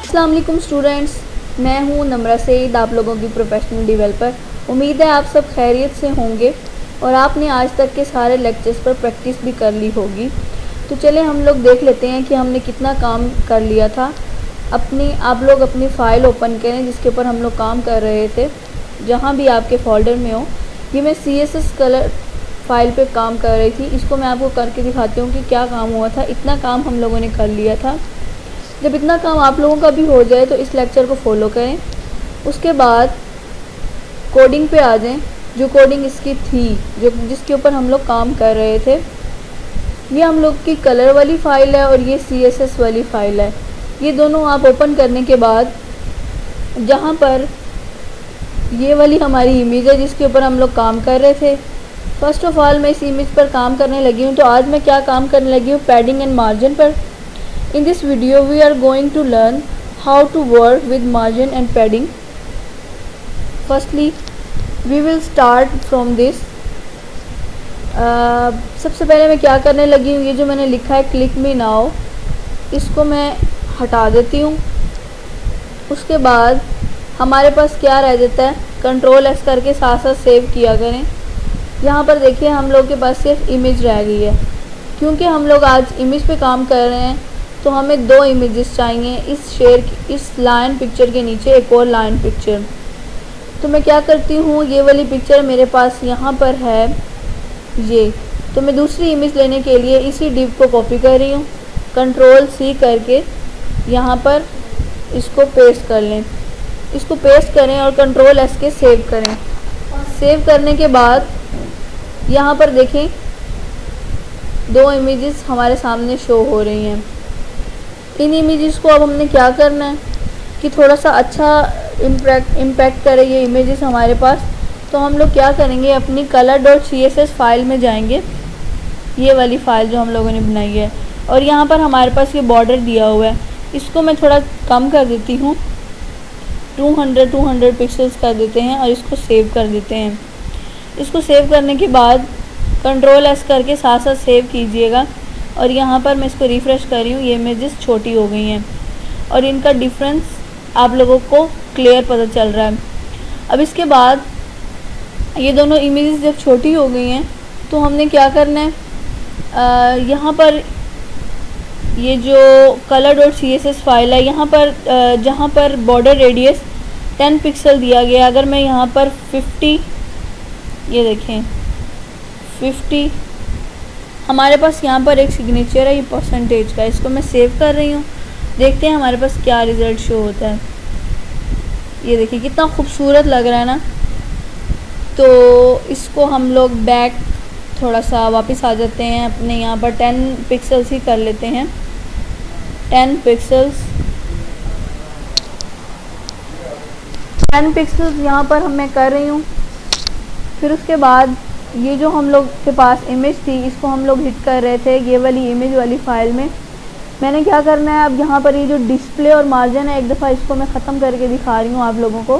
अस्सलाम वालेकुम स्टूडेंट्स, मैं हूँ नम्रा सईद, आप लोगों की प्रोफेशनल डेवलपर। उम्मीद है आप सब खैरियत से होंगे और आपने आज तक के सारे लेक्चर्स पर प्रैक्टिस भी कर ली होगी। तो चले हम लोग देख लेते हैं कि हमने कितना काम कर लिया था। आप लोग अपनी फ़ाइल ओपन करें जिसके ऊपर हम लोग काम कर रहे थे, जहाँ भी आपके फ़ोल्डर में हो। ये मैं CSS कलर फ़ाइल पे काम कर रही थी। इसको मैं आपको करके दिखाती हूँ कि क्या काम हुआ था। इतना काम हम लोगों ने कर लिया था। जब इतना काम आप लोगों का भी हो जाए तो इस लेक्चर को फॉलो करें। उसके बाद कोडिंग पे आ जाएं। जो कोडिंग इसकी थी, जिसके ऊपर हम लोग काम कर रहे थे, ये हम लोग की कलर वाली फ़ाइल है और ये CSS वाली फ़ाइल है। ये दोनों आप ओपन करने के बाद जहाँ पर ये वाली हमारी इमेज है जिसके ऊपर हम लोग काम कर रहे थे, फ़र्स्ट ऑफ़ ऑल मैं इस इमेज पर काम करने लगी हूँ। तो आज मैं क्या काम करने लगी हूँ, पैडिंग एंड मार्जिन पर। In this video we are going to learn how to work with margin and padding. Firstly we will start from this. सबसे पहले मैं क्या करने लगी हूँ, ये जो मैंने लिखा है क्लिक मी नाउ, इसको मैं हटा देती हूँ। उसके बाद हमारे पास क्या रह जाता है, Ctrl+S करके साथ साथ सेव किया करें। यहाँ पर देखिए हम लोग के पास सिर्फ इमेज रह गई है। क्योंकि हम लोग आज इमेज पे काम कर रहे हैं तो हमें दो इमेजेस चाहिए। इस लाइन पिक्चर के नीचे एक और लाइन पिक्चर। तो मैं क्या करती हूँ, ये वाली पिक्चर मेरे पास यहाँ पर है ये, तो मैं दूसरी इमेज लेने के लिए इसी डिव को कॉपी कर रही हूँ। Ctrl+C करके यहाँ पर इसको पेस्ट कर लें। इसको पेस्ट करें और Ctrl+S के सेव करें। सेव करने के बाद यहाँ पर देखें दो इमेजेस हमारे सामने शो हो रही हैं। इन इमेजेस को अब हमने क्या करना है कि थोड़ा सा अच्छा इम्पैक्ट करे ये इमेजेस हमारे पास। तो हम लोग क्या करेंगे, अपनी color.css फाइल में जाएंगे, ये वाली फ़ाइल जो हम लोगों ने बनाई है, और यहाँ पर हमारे पास ये बॉर्डर दिया हुआ है। इसको मैं थोड़ा कम कर देती हूँ, 200 पिक्सल्स कर देते हैं और इसको सेव कर देते हैं। इसको सेव करने के बाद Ctrl+S करके साथ साथ सेव कीजिएगा। और यहाँ पर मैं इसको रिफ़्रेश कर रही हूँ, ये इमेजेस छोटी हो गई हैं और इनका डिफरेंस आप लोगों को क्लियर पता चल रहा है। अब इसके बाद ये दोनों इमेजेस जब छोटी हो गई हैं तो हमने क्या करना है, यहाँ पर ये जो color.css फाइल है, यहाँ पर जहाँ पर बॉर्डर रेडियस 10 पिक्सल दिया गया, अगर मैं यहाँ पर 50, ये देखें 50, हमारे पास यहाँ पर एक सिग्नेचर है, ये परसेंटेज का। इसको मैं सेव कर रही हूँ। देखते हैं हमारे पास क्या रिज़ल्ट शो होता है। ये देखिए कितना खूबसूरत लग रहा है ना। तो इसको हम लोग बैक थोड़ा सा वापस आ जाते हैं, अपने यहाँ पर 10 पिक्सल्स ही कर लेते हैं। 10 पिक्सल्स यहाँ पर मैं कर रही हूँ। फिर उसके बाद ये जो हम लोग के पास इमेज थी, इसको हम लोग हिट कर रहे थे ये वाली इमेज वाली फ़ाइल में। मैंने क्या करना है, अब यहाँ पर ये जो डिस्प्ले और मार्जिन है, एक दफ़ा इसको मैं ख़त्म करके दिखा रही हूँ आप लोगों को।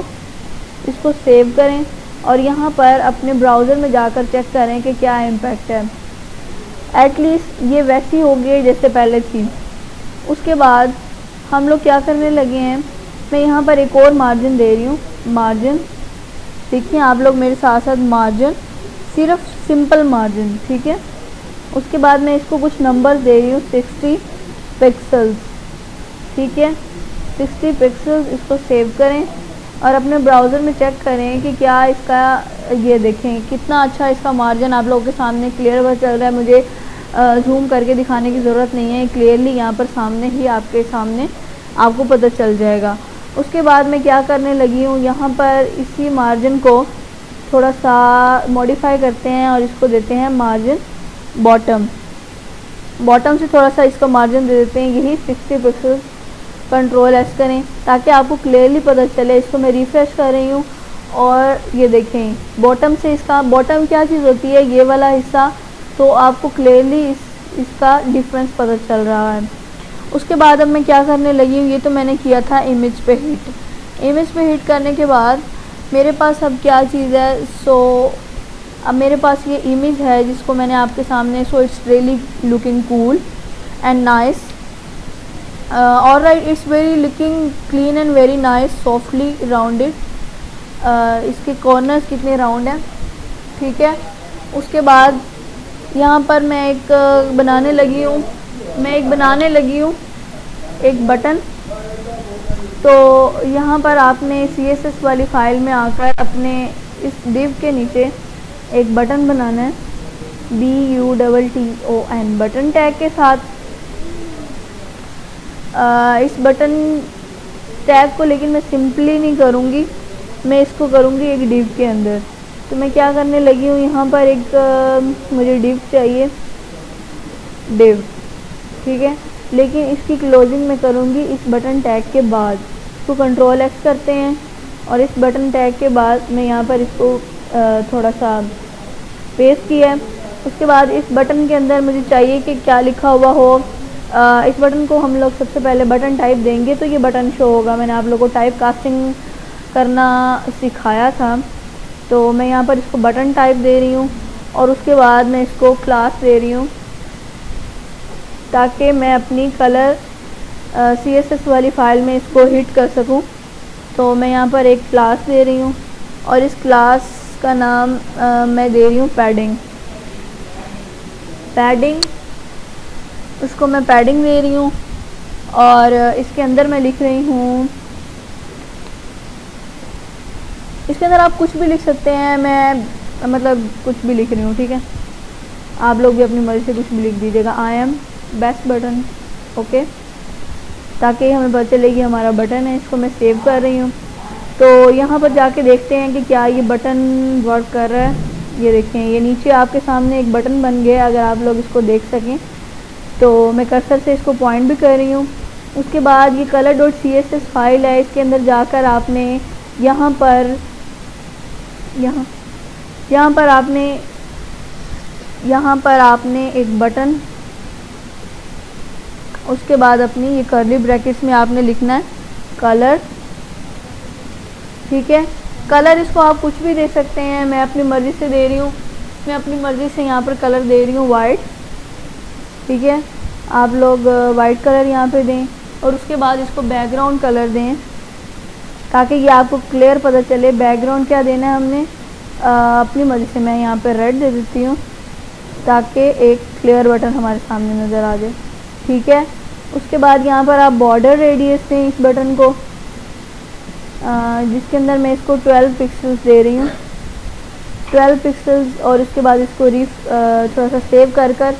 इसको सेव करें और यहाँ पर अपने ब्राउज़र में जाकर चेक करें कि क्या इम्पैक्ट है। एटलीस्ट ये वैसी हो गई जैसे पहले थी। उसके बाद हम लोग क्या करने लगे हैं, मैं यहाँ पर एक और मार्जिन दे रही हूँ। मार्जिन देखिए आप लोग मेरे साथ साथ, मार्जिन सिर्फ सिंपल मार्जिन, ठीक है। उसके बाद मैं इसको कुछ नंबर दे रही हूँ, 60 पिक्सल्स, ठीक है, 60 पिक्सल्स। इसको सेव करें और अपने ब्राउज़र में चेक करें कि क्या इसका, ये देखें कितना अच्छा इसका मार्जिन आप लोगों के सामने क्लियर पता चल रहा है। मुझे जूम करके दिखाने की ज़रूरत नहीं है, क्लियरली यहाँ पर सामने ही आपके सामने आपको पता चल जाएगा। उसके बाद मैं क्या करने लगी हूँ, यहाँ पर इसी मार्जिन को थोड़ा सा मॉडिफाई करते हैं और इसको देते हैं मार्जिन बॉटम से थोड़ा सा इसका मार्जिन दे देते हैं, यही 60 पिक्सल्स। Ctrl+S करें ताकि आपको क्लियरली पता चले। इसको मैं रिफ़्रेश कर रही हूँ और ये देखें बॉटम से, इसका बॉटम क्या चीज़ होती है, ये वाला हिस्सा, तो आपको क्लियरली इसका डिफरेंस पता चल रहा है। उसके बाद अब मैं क्या करने लगी हूँ, ये तो मैंने किया था इमेज पे हिट। इमेज पे हिट करने के बाद मेरे पास अब क्या चीज़ है, अब मेरे पास ये इमेज है जिसको मैंने आपके सामने, so it's really looking cool and nice. All right, it's very looking clean and very nice, softly rounded. इसके कॉर्नर्स कितने राउंड हैं, ठीक है। उसके बाद यहाँ पर मैं एक बनाने लगी हूँ एक बटन। तो यहाँ पर आपने CSS वाली फाइल में आकर अपने इस div के नीचे एक बटन बनाना है, BUTTON, बटन टैग के साथ। इस बटन टैग को लेकिन मैं सिंपली नहीं करूँगी, मैं इसको करूँगी एक div के अंदर। तो मैं क्या करने लगी हूँ, यहाँ पर एक मुझे div चाहिए, div, ठीक है। लेकिन इसकी क्लोजिंग मैं करूँगी इस बटन टैग के बाद। इसको Ctrl X करते हैं और इस बटन टैग के बाद मैं यहाँ पर इसको थोड़ा सा पेस्ट किया है। उसके बाद इस बटन के अंदर मुझे चाहिए कि क्या लिखा हुआ हो। इस बटन को हम लोग सबसे पहले बटन टाइप देंगे तो ये बटन शो होगा। मैंने आप लोगों को टाइप कास्टिंग करना सिखाया था, तो मैं यहाँ पर इसको बटन टाइप दे रही हूँ और उसके बाद मैं इसको क्लास दे रही हूँ ताकि मैं अपनी कलर CSS वाली फ़ाइल में इसको हिट कर सकूँ। तो मैं यहाँ पर एक क्लास दे रही हूँ और इस क्लास का नाम मैं दे रही हूँ पैडिंग। उसको मैं पैडिंग दे रही हूँ और इसके अंदर मैं लिख रही हूँ, इसके अंदर आप कुछ भी लिख सकते हैं, मैं मतलब कुछ भी लिख रही हूँ, ठीक है। आप लोग भी अपनी मर्ज़ी से कुछ भी लिख दीजिएगा। I am best button, okay, ताकि हमें पता चले कि हमारा बटन है। इसको मैं सेव कर रही हूँ। तो यहाँ पर जाके देखते हैं कि क्या ये बटन वर्क कर रहा है। ये देखें, ये नीचे आपके सामने एक बटन बन गया, अगर आप लोग इसको देख सकें। तो मैं कर्सर से इसको पॉइंट भी कर रही हूँ। उसके बाद ये color.css फाइल है, इसके अंदर जाकर आपने यहाँ पर आपने एक बटन, उसके बाद अपनी ये कर्ली ब्रैकेट्स में आपने लिखना है कलर, ठीक है। कलर इसको आप कुछ भी दे सकते हैं, मैं अपनी मर्ज़ी से दे रही हूँ। मैं अपनी मर्ज़ी से यहाँ पर कलर दे रही हूँ वाइट, ठीक है। आप लोग वाइट कलर यहाँ पे दें और उसके बाद इसको बैकग्राउंड कलर दें ताकि ये आपको क्लियर पता चले बैकग्राउंड क्या देना है हमने। अपनी मर्ज़ी से मैं यहाँ पे रेड दे देती हूँ ताकि एक क्लियर बटन हमारे सामने नज़र आ जाए, ठीक है। उसके बाद यहाँ पर आप बॉर्डर रेडियस दें इस बटन को, जिसके अंदर मैं इसको 12 पिक्सल्स दे रही हूँ, 12 पिक्सल्स। और उसके बाद इसको थोड़ा सा सेव कर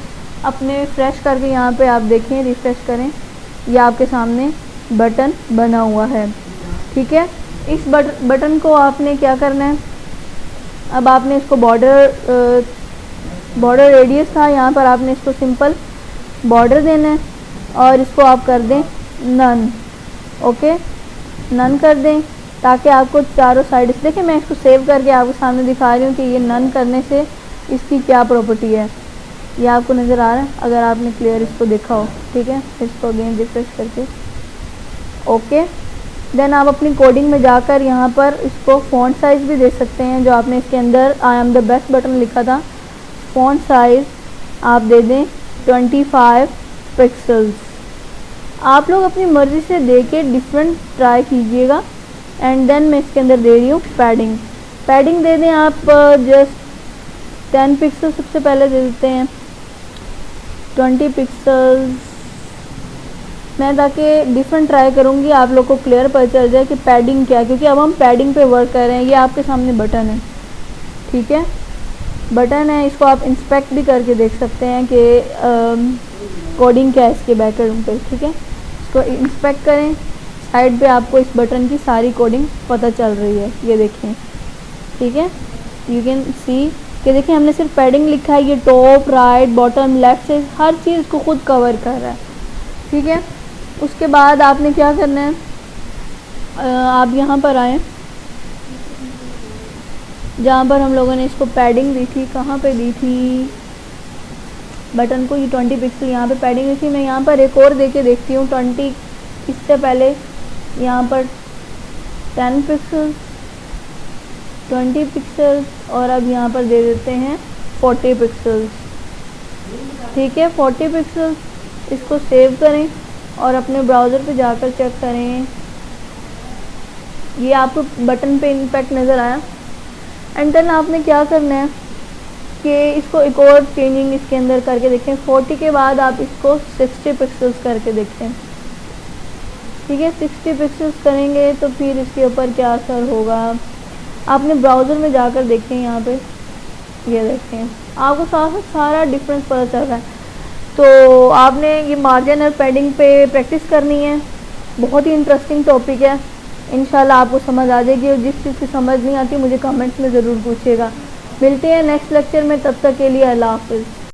अपने फ्रेश करके यहाँ पे आप देखें, रिफ़्रेश करें, ये आपके सामने बटन बना हुआ है, ठीक है। इस बटन को आपने क्या करना है, अब आपने इसको बॉर्डर रेडियस था, यहाँ पर आपने इसको सिंपल बॉर्डर देना है और इसको आप कर दें नन, ओके, नन कर दें ताकि आपको चारों साइड से देखिए। मैं इसको सेव करके आपके सामने दिखा रही हूँ कि ये नन करने से इसकी क्या प्रॉपर्टी है, ये आपको नज़र आ रहा है अगर आपने क्लियर इसको देखा हो, ठीक है। इसको अगेन रिफ्रेश करके, ओके। देन आप अपनी कोडिंग में जाकर यहाँ पर इसको फ़ॉन्ट साइज़ भी दे सकते हैं, जो आपने इसके अंदर I am the best button लिखा था। फ़ॉन्ट साइज़ आप दे दें 25 पिक्सल्स। आप लोग अपनी मर्ज़ी से दे के डिफरेंट ट्राई कीजिएगा। एंड देन मैं इसके अंदर दे रही हूँ पैडिंग दे दें आप जस्ट 10 पिक्सल सबसे पहले दे देते हैं, 20 पिक्सल्स। मैं ताकि डिफरेंट ट्राई करूँगी, आप लोग को क्लियर पता चल जाए कि पैडिंग क्या है, क्योंकि अब हम पैडिंग पे वर्क कर रहे हैं। ये आपके सामने बटन है, ठीक है, बटन है। इसको आप इंस्पेक्ट भी करके देख सकते हैं कि कोडिंग क्या है इसके बैकग्राउंड पे, ठीक है। इसको इंस्पेक्ट करें, साइड पे आपको इस बटन की सारी कोडिंग पता चल रही है, ये देखें, ठीक है। यू कैन सी कि देखिए हमने सिर्फ पैडिंग लिखा है, ये टॉप राइट बॉटम लेफ्ट से हर चीज़ को खुद कवर कर रहा है, ठीक है। उसके बाद आपने क्या करना है, आप यहाँ पर आएँ जहाँ पर हम लोगों ने इसको पैडिंग दी थी, कहाँ पे दी थी बटन को, ये 20 पिक्सल यहाँ पे पैडिंग दी थी। मैं यहाँ पर एक और दे के देखती हूँ 20, इससे पहले यहाँ पर 10 पिक्सल, 20 पिक्सल्स और अब यहाँ पर दे देते हैं 40 पिक्सल्स, ठीक है, 40 पिक्सल्स। इसको सेव करें और अपने ब्राउज़र पे जाकर चेक करें। ये आपको बटन पे इम्पैक्ट नज़र आया। एंड देन आपने क्या करना है कि इसको एक और चेंजिंग इसके अंदर करके देखें। 40 के बाद आप इसको 60 पिक्सल्स करके देखें। ठीक है, 60 पिक्सल्स करेंगे तो फिर इसके ऊपर क्या असर होगा आपने ब्राउज़र में जाकर देखें। यहाँ पे ये देखें, आपको सारा डिफरेंस पता चल रहा है। तो आपने ये मार्जिन और पैडिंग पे प्रैक्टिस करनी है। बहुत ही इंटरेस्टिंग टॉपिक है, इंशाल्लाह आपको समझ आ जाएगी। और जिस चीज़ की समझ नहीं आती मुझे कमेंट्स में ज़रूर पूछिएगा। मिलते हैं नेक्स्ट लेक्चर में, तब तक के लिए अल्लाह हाफ़िज़।